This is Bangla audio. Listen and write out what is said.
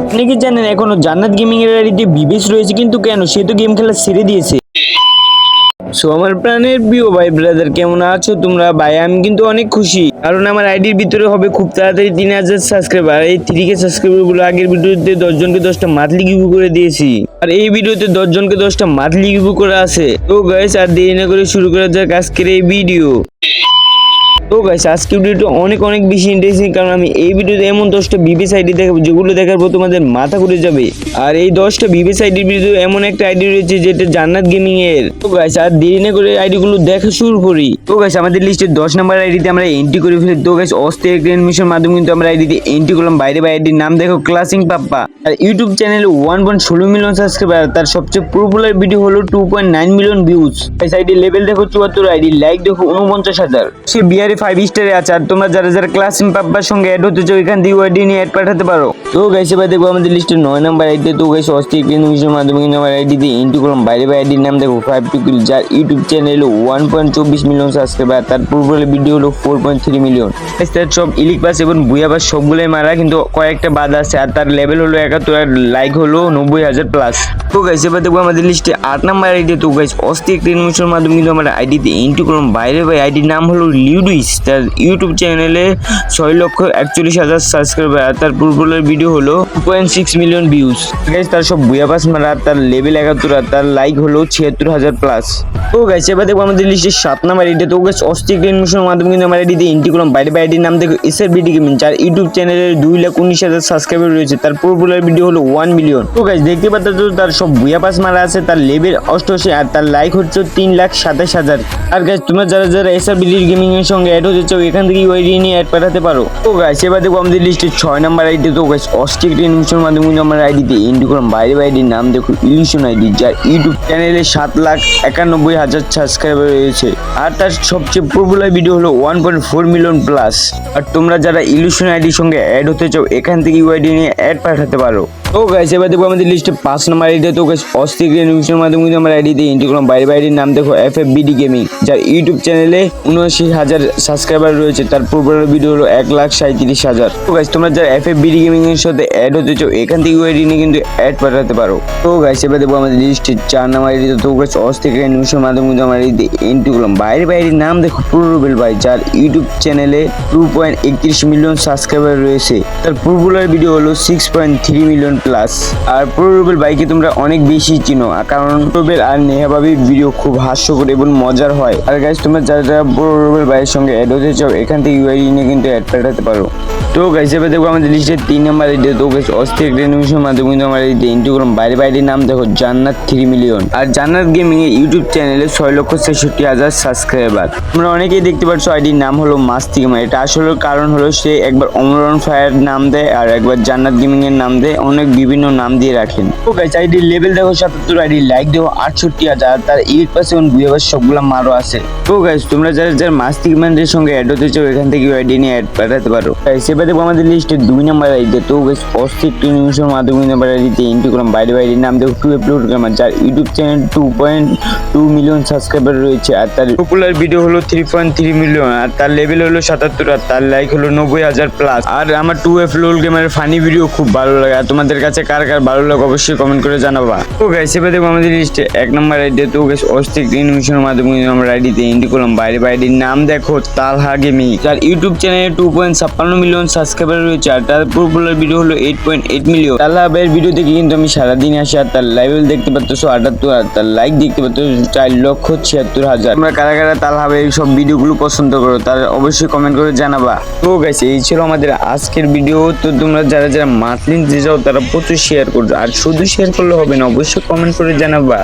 আপনি কি জানেন এখনো জান্নাত গেমিং এর আইডিতে বিবেশ রয়েছে, কিন্তু কেন? সে তো গেম খেলা ছেড়ে দিয়েছে। সো আমার প্রাণের প্রিয় ভাই ব্রাদার, কেমন আছো তোমরা? ভাই আমি কিন্তু অনেক খুশি, কারণ আমার আইডির ভিতরে হবে খুব তাড়াতাড়ি 3000 সাবস্ক্রাইবার। এই 3K সাবস্ক্রাইবার গুলো আগের ভিডিওতে 10 জনকে 10টা মান্থলি গিভ করে দিয়েছি, আর এই ভিডিওতে 10 জনকে 10টা মান্থলি গিভ করা আছে। তো গাইস আর দেরি না করে শুরু করা যাক আজকের এই ভিডিও। তো গাইস আজকে ভিডিওটা অনেক বেশি ইন্টারেস্টিং, কারণ আমি এই ভিডিওতে এমন 10টা বিবিএস আইডি দেখাবো যেগুলো দেখার পর তোমাদের মাথা ঘুরে যাবে। আর এই 10টা বিবিএস আইডির ভিতরে এমন একটা আইডি রয়েছে যেটা জান্নাত গেমিং এর। তো গাইস আর দেরি না করে আইডি গুলো দেখা শুরু করি। তো গাইস আমাদের লিস্টে 10 নাম্বার আইডিতে আমরা এন্ট্রি করে ফেলি। তো গাইস অস্থির গ্র্যান্ড মিশন মাধ্যমে কিন্তু আমরা আইডিতে এন্ট্রি করলাম। বাইরে আইডির নাম দেখো ক্লাসিং পাপ্পা, আর ইউটিউব চ্যানেলে 1.16 মিলিয়ন সাবস্ক্রাইবার। তার সবচেয়ে পপুলার ভিডিও হলো 2.9 million views. Guys ID level দেখো 74, আইডি লাইক দেখো 49,000। সে বিআরে 5 স্টারে আছে। আর তোমরা যারা ক্লাসিং পাপ্পার সঙ্গে অ্যাড হতে চাও এখান থেকে আইডি নিয়ে অ্যাড পাঠাতে পারো। তো গাইস এবার দেখো আমাদের লিস্টে 9 নাম্বার আইডি। তো গাইস অস্থির গ্র্যান্ড মিশনের মাধ্যমে কিন্তু আমার আইডিতে এন্ট্রি করলাম। বাইরে আইডির নাম দেখো 5 যার ইউটিউব চ্যানেলে 1.24 মিলিয়ন সাবস্ক্রাইবার। তার পূর্বের ভিডিও হলো 4.3 মিলিয়ন। তার সব ইলিক পাস এবং বুয়া পাস সবগুলোই মারা, কিন্তু কয়েকটা বাদ আছে। আর তার লেভেল হলো 71, আর লাইক হলো 90,000 প্লাস। তো গাইস এবার দেখো আমাদের লিস্টে 8 নাম্বার আইডি। তো গাইস অস্থির গ্র্যান্ড মিশনের মাধ্যমে কিন্তু আমরা আইডিতে এন্ট্রি করলাম। বাইরে আইডির নাম হলো লিউডিস। তার ইউটিউব চ্যানেলে 6,41,000 সাবস্ক্রাইবার। আর তার পূর্বের ভিডিও হলো 2.6 মিলিয়ন ভিউজ। গাইস তার সব বুয়া পাস মারা, তার লেভেল 71, আর তার লাইক হলো 76,000 প্লাস। তো গাইস এবার দেখো আমাদের লিস্টে 7 নাম্বার আইডি। তো গাইস অস্থির গ্র্যান্ড মিশনের মাধ্যমে কিন্তু আমরা আইডিতে এন্ট্রি করলাম। বাইরে আইডির নাম দেখো SRBD গেমিং, যার ইউটিউব চ্যানেলে 2,19,000 সাবস্ক্রাইবার রয়েছে। তার পপুলার ভিডিও হলো 1 মিলিয়ন। তো গাইস দেখতে পাচ্ছ তার সব বুয়া পাস মারা আছে, তার লেভেল 88, আর তার লাইক হচ্ছে 3,27,000। আর গাইস তোমরা যারা SRBD গেমিং এর সঙ্গে অ্যাড হতে চাও এখান থেকে ওই নিয়ে অ্যাড পাঠাতে পারো। তো গাইস এবার দেখো আমাদের লিস্টে 6 নাম্বার আইডি। তো গাইস অস্থির গ্র্যান্ড মিশনের মাধ্যমে কিন্তু আমরা আইডিতে এন্ট্রি করলাম। বাইরে আইডির নাম দেখো ইলিউশন আইডি, যার ইউটিউব চ্যানেলে 7,91,000 সাবস্ক্রাইবার রয়েছে। আর তার সবচেয়ে পপুলার ভিডিও হলো 1.4 মিলিয়ন প্লাস। আর তোমরা যারা ইলিউশন আইডির সঙ্গে অ্যাড হতে চাও এখান থেকে ইউআইডি নিয়ে অ্যাড পাঠাতে পারো। তো গাইস এবার দেখো আমাদের লিস্টে 5 নাম্বার আইডি। তো গাইস অস্থির গ্র্যান্ড মিশনের মাধ্যমে কিন্তু আমরা আইডিতে এন্ট্রি করলাম। বাইরে আইডির নাম দেখো FFBD গেমিং, যার ইউটিউব চ্যানেলে 79,000 সাবস্ক্রাইবার রয়েছে। তার পপুলার ভিডিও হলো 1,37,000। তো গাইস তোমরা যারা FFBD গেমিং এর সাথে অ্যাড হতে চাও এখান থেকে ইউআইডি নিয়ে কিন্তু অ্যাড পাঠাতে পারো। তো গাইস এবার দেখো আমাদের লিস্টে 4 নাম্বার আইডি। তো গাইস অস্থির গ্র্যান্ড মিশনের মাধ্যমে কিন্তু আমরা আইডিতে এন্ট্রি করলাম। বাইরে আইডির নাম দেখো প্রুরুবেল ভাই, যার ইউটিউব চ্যানেলে 2.31 মিলিয়ন সাবস্ক্রাইবার রয়েছে। তার পপুলার ভিডিও হলো 6.3 মিলিয়ন প্লাস। আর প্রুরুবেল ভাইকে তোমরা অনেক বেশি চিনো, কারণ প্রুরুবেল আর নেহা ভাবির ভিডিও খুব হাস্যকর এবং মজার হয়। আর গাইস তোমরা যারা প্রুরুবেল ভাইয়ের সঙ্গে অ্যাড হতে চাও এখান থেকে ইউআইডি নিয়ে কিন্তু অ্যাড পাঠাতে পারো। তো গাইস এবার দেখো আমাদের লিস্টে 3 নাম্বার আইডি। তো গাইস অস্থির গ্র্যান্ড মিশনের মাধ্যমে কিন্তু আমরা আইডিতে এন্ট্রি করলাম। বাইরে আইডির নাম দেখো জান্নাত 3 মিলিয়ন। আর জান্নাত গেমিং এর ইউটিউব চ্যানেলে 6,66,000 সাবস্ক্রাইবার। তোমরা অনেকেই দেখতে পাচ্ছ আইডির নাম হলো মাস্তি গেমার। এটা আসলে কারণ হলো সে একবার অমরন ফায়ার নাম দেয় আর একবার জান্নাত গেমিং এর নাম দেয়, অনেক বিভিন্ন নাম দিয়ে রাখেন। তো গাইস আইডির লেভেল দেখো 77, আইডি লাইক দেখো 68,000, তার 8% এবং 2 সবগুলা মারও আছে। তো গাইস তোমরা যারা মাস্তি গেমারদের সঙ্গে অ্যাড হতে চাও এখান থেকে আইডি নিয়ে অ্যাড পাঠাতে পারো। গাইস এবার দেখো আমাদের লিস্টে 2 নাম্বার আইডি। তো গাইস অস্থির গ্র্যান্ড মিশনের মাধ্যমে নাম্বার আইডিতে এন্ট্রি করলাম। বাইরে আইডির নাম দেখো 2upload গেমার, যার ইউটিউব চ্যানেল 2.2 মিলিয়ন সাবস্ক্রাইবার রয়েছে। আর তার পপুলার ভিডিও হলো 3.3 মিলিয়ন। আর তার লেভেল হলো 77, আর তার লাইক হলো 90,000 প্লাস। আর আমার 2upload গেমারের ফানি ভিডিও খুব ভালো লাগে। আর তোমাদের কাছে কার ভালো লাগে অবশ্যই কমেন্ট করে জানাবা। তো গাইস এবার দেখো আমাদের লিস্টে 1 নাম্বার আইডি। তো গাইস অস্থির গ্র্যান্ড মিশনের মাধ্যমে আমরা আইডিতে এন্ট্রি করলাম। বাইরে আইডির নাম দেখো তালহা গেমিং, যার ইউটিউব চ্যানেলে 2.56 মিলিয়ন সাবস্ক্রাইবার রয়েছে। আর তার পপুলার ভিডিও হলো 8.8 মিলিয়ন। তালহা ভাইয়ের ভিডিও দেখে কিন্তু আমি সারাদিন আসি। আর তার লেভেল দেখতে পাচ্ছ 78, আর তার লাইক দেখতে পাচ্ছ 4,76,000। তোমরা কারা তালহা ভাইয়ের সব ভিডিওগুলো পছন্দ করো তার অবশ্যই কমেন্ট করে জানাবা। তো গাইস এই ছিল আমাদের আজকের ভিডিও। তো তোমরা যারা মান্থলি দিতে চাও তারা প্রচুর শেয়ার করো, আর শুধু শেয়ার করলে হবে না, অবশ্যই কমেন্ট করে জানাবা।